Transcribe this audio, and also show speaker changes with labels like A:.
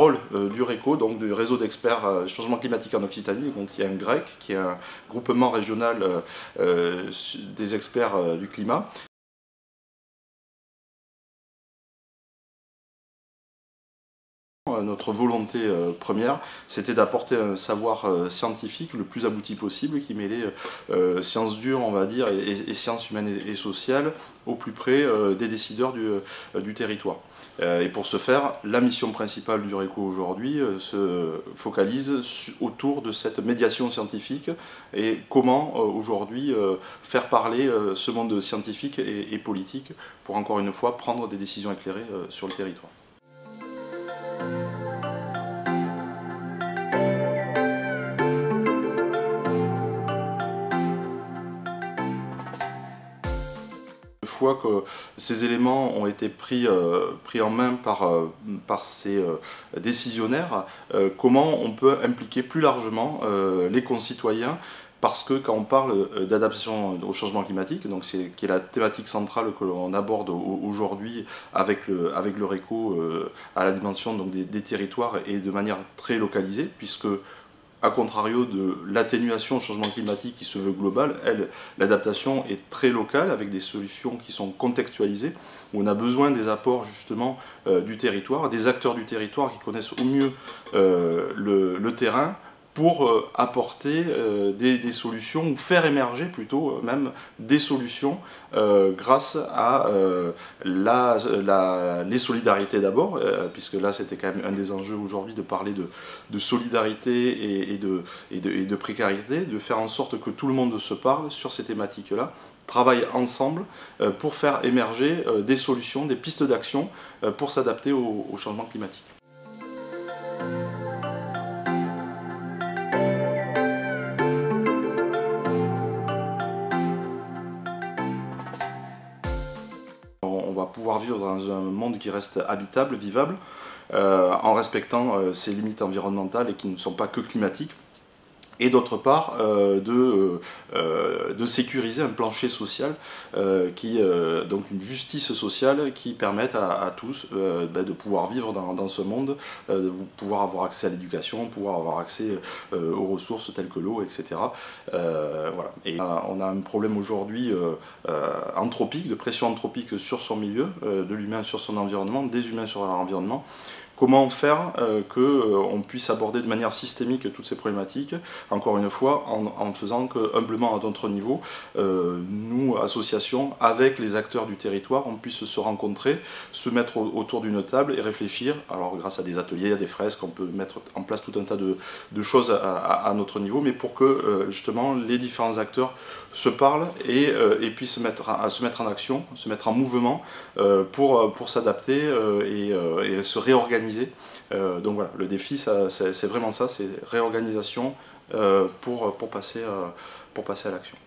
A: rôle du RECO, donc du réseau d'experts changement climatique en Occitanie, donc il y a un GREC, qui est un groupement régional des experts du climat. Notre volonté première, c'était d'apporter un savoir scientifique le plus abouti possible, qui mêlait sciences dures, on va dire, et sciences humaines et sociales au plus près des décideurs du territoire. Et pour ce faire, la mission principale du RECO aujourd'hui se focalise autour de cette médiation scientifique et comment aujourd'hui faire parler ce monde scientifique et politique pour encore une fois prendre des décisions éclairées sur le territoire. Une fois que ces éléments ont été pris en main par ces décisionnaires, comment on peut impliquer plus largement les concitoyens, parce que quand on parle d'adaptation au changement climatique, donc qui est la thématique centrale que l'on aborde aujourd'hui avec le RECO à la dimension donc des territoires et de manière très localisée, puisque à contrario de l'atténuation au changement climatique qui se veut globale, l'adaptation est très locale avec des solutions qui sont contextualisées, où on a besoin des apports justement du territoire, des acteurs du territoire qui connaissent au mieux le terrain, pour apporter des solutions, ou faire émerger plutôt même des solutions grâce à les solidarités d'abord, puisque là c'était quand même un des enjeux aujourd'hui de parler de solidarité et de précarité, de faire en sorte que tout le monde se parle sur ces thématiques-là, travaillent ensemble pour faire émerger des solutions, des pistes d'action pour s'adapter au changement climatique. On va pouvoir vivre dans un monde qui reste habitable, vivable, en respectant ses limites environnementales et qui ne sont pas que climatiques. Et d'autre part, de sécuriser un plancher social, donc une justice sociale qui permette à tous de pouvoir vivre dans ce monde, de pouvoir avoir accès à l'éducation, pouvoir avoir accès aux ressources telles que l'eau, etc. Voilà. Et on a un problème aujourd'hui anthropique, de pression anthropique sur son milieu, de l'humain sur son environnement, des humains sur leur environnement. Comment faire qu'on puisse aborder de manière systémique toutes ces problématiques, encore une fois, en faisant que, humblement à notre niveau, nous, associations, avec les acteurs du territoire, on puisse se rencontrer, se mettre autour d'une table et réfléchir, alors grâce à des ateliers, à des fresques, on peut mettre en place tout un tas de choses à notre niveau, mais pour que justement les différents acteurs se parlent et puissent se mettre en action, se mettre en mouvement pour s'adapter et se réorganiser. Donc voilà, le défi, c'est vraiment ça, c'est réorganisation pour passer à l'action.